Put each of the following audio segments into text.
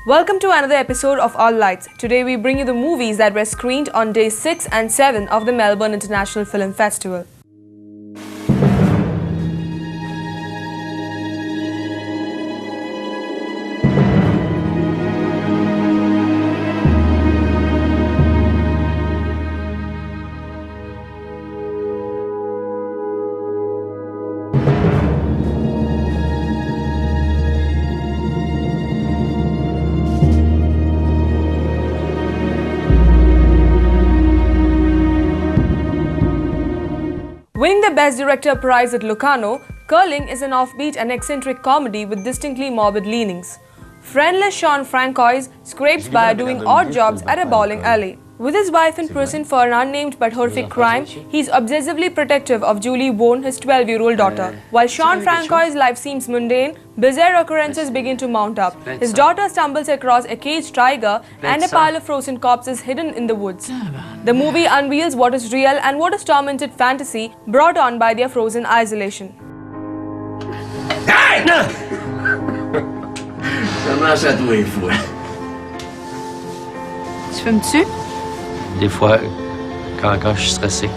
Welcome to another episode of All Lights. Today we bring you the movies that were screened on days 6 and 7 of the Melbourne International Film Festival. Winning the Best Director prize at Locarno, Curling is an offbeat and eccentric comedy with distinctly morbid leanings. Friendless Sean Francois scrapes by doing odd jobs at a bowling alley. With his wife in prison for an unnamed but horrific crime, he is obsessively protective of Julie Bourne, his 12-year-old daughter. While Sean Francois' life seems mundane, bizarre occurrences begin to mount up. His daughter stumbles across a caged tiger and a pile of frozen corpses hidden in the woods. The movie unveils what is real and what is tormented fantasy brought on by their frozen isolation. Ça marche à tous les fois. Tu fumes-tu? Des fois, quand je suis stressé.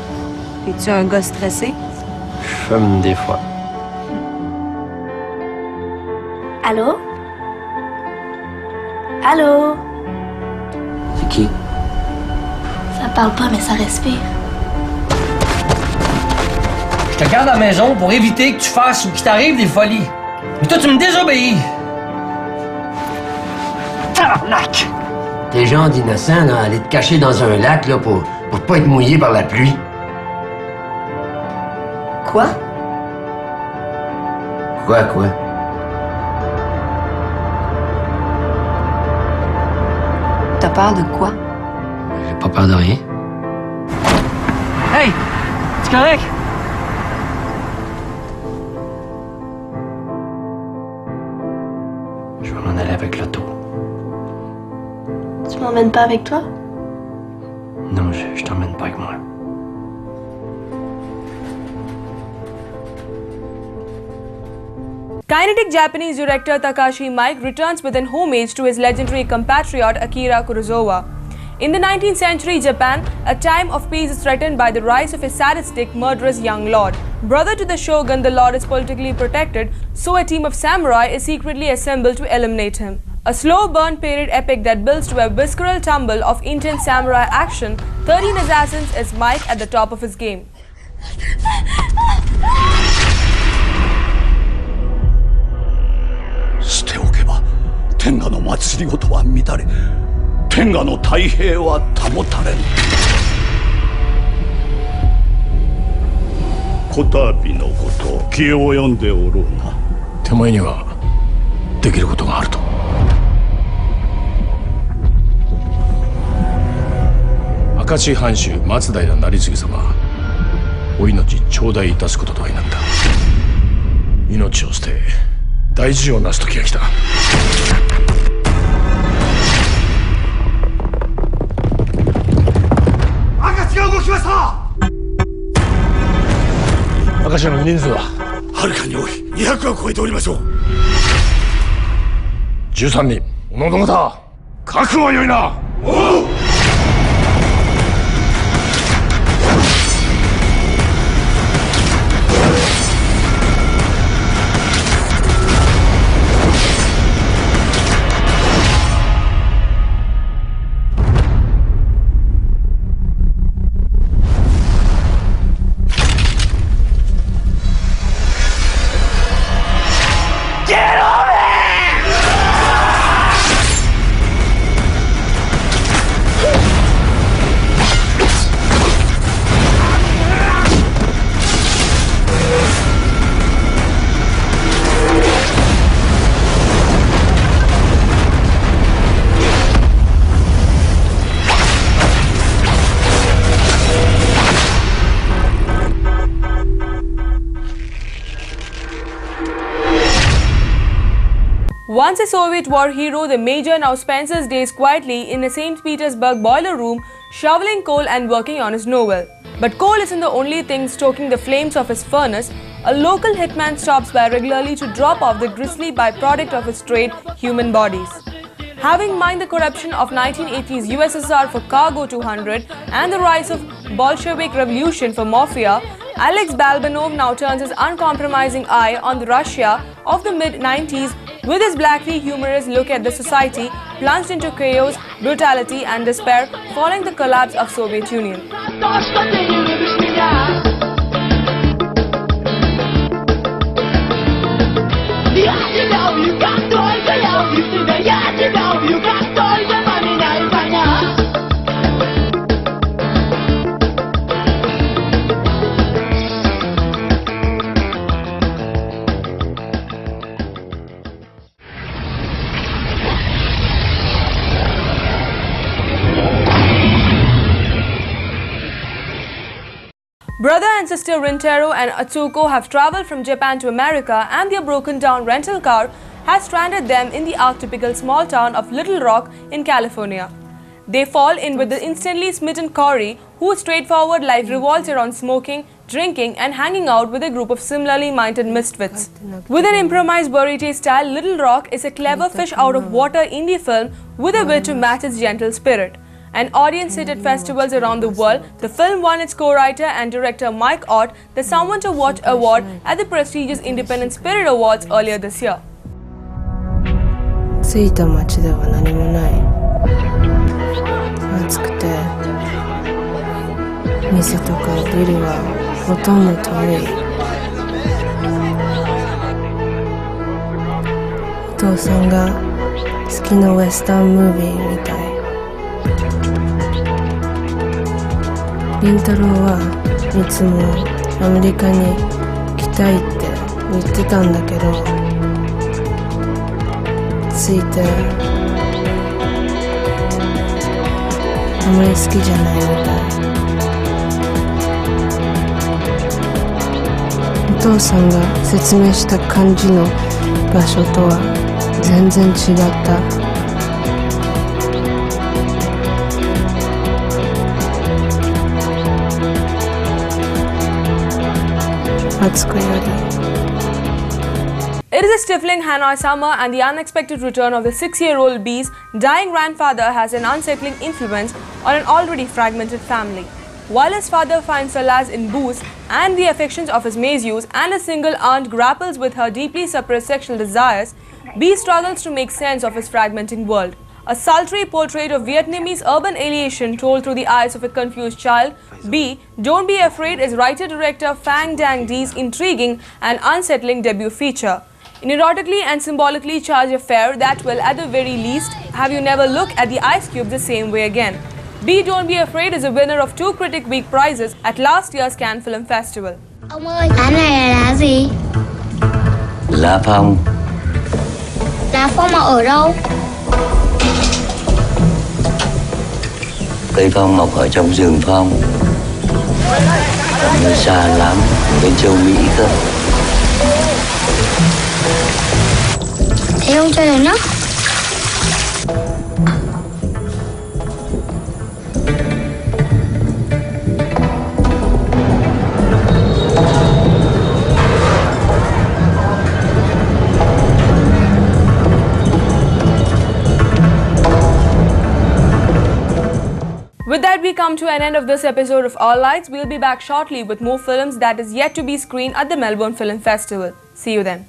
Es-tu un gars stressé? Je fume des fois. Allô? Allô? C'est qui? Ça parle pas, mais ça respire. Je te garde à la maison pour éviter que tu fasses ou qu'il t'arrive des folies. Mais toi, tu me désobéis. Tabarnak! T'es genre d'innocent, là, aller te cacher dans un lac, là, pour pas être mouillé par la pluie. Quoi? Quoi? T'as peur de quoi? J'ai pas peur de rien. Hey! C'est correct? Je vais m'en aller avec l'auto. Tu m'emmènes pas avec toi? Non, je t'emmène pas avec moi. Kinetic Japanese director Takashi Miike returns with an homage to his legendary compatriot Akira Kurosawa. In the 19th century Japan, a time of peace is threatened by the rise of a sadistic, murderous young lord. Brother to the shogun, the lord is politically protected, so a team of samurai is secretly assembled to eliminate him. A slow burn period epic that builds to a visceral tumble of intense samurai action, 13 Assassins is Miike at the top of his game. 捨ておけば天下の政は乱れ天下の太平は保たれぬ。こたびのこと気を及んでおろうな。手前にはできることがあると。明石藩主松平成次様、お命頂戴いたすこととはなった。命を捨て大事をなす時が来た。明石が動きました。明石の人数ははるかに多い。200は超えておりましょう。13人。おのど方、覚悟はよいな。おう。Once a Soviet war hero, the Major now spends his days quietly in a St. Petersburg boiler room, shoveling coal and working on his novel. But coal isn't the only thing stoking the flames of his furnace. A local hitman stops by regularly to drop off the grisly byproduct of his trade, human bodies. Having in mind the corruption of 1980s USSR for Cargo 200 and the rise of Bolshevik revolution for mafia, Alex Balbanov now turns his uncompromising eye on the Russia of the mid-90s with his blackly humorous look at the society plunged into chaos, brutality and despair following the collapse of Soviet Union. Brother and sister Rintaro and Atsuko have traveled from Japan to America, and their broken down rental car has stranded them in the archetypical small town of Little Rock in California. They fall in with the instantly smitten Corey, whose straightforward life revolves around smoking, drinking and hanging out with a group of similarly minded misfits. With an improvised burrito style, Little Rock is a clever fish out of water indie film with a wit to match its gentle spirit. An audience hit at festivals around the world, the film won its co-writer and director Mike Ott the Someone to Watch award at the prestigious Independent Spirit Awards earlier this year. 着いた街では何もない。暑くて店とかビルはほとんど遠い。お父さんが好きなウエスタンムービーみたい。りんたろうはいつもアメリカに来たいって言ってたんだけど、着いてあまり好きじゃないみたい。お父さんが説明した感じの場所とは全然違った。It is a stifling Hanoi summer, and the unexpected return of the 6-year-old B's dying grandfather has an unsettling influence on an already fragmented family. While his father finds solace in booze and the affections of his maizeus, and a single aunt grapples with her deeply suppressed sexual desires, B struggles to make sense of his fragmenting world. A sultry portrait of Vietnamese urban alienation told through the eyes of a confused child, B, Don't Be Afraid is writer-director Phang Dang Di's intriguing and unsettling debut feature. An erotically and symbolically charged affair that will, at the very least, have you never look at the ice cube the same way again. B, Don't Be Afraid is a winner of 2 Critic Week prizes at last year's Cannes Film Festival. Ông ơi, lá này là lá gì? Lá phong. Lá phong mà ở đâu? Cây phong mọc ở trong rừng phong. Nó xa lắm, bên châu Mỹ cơ. Thế ông chơi được nhá. With that, we come to an end of this episode of All Lights. We'll be back shortly with more films that is yet to be screened at the Melbourne Film Festival. See you then.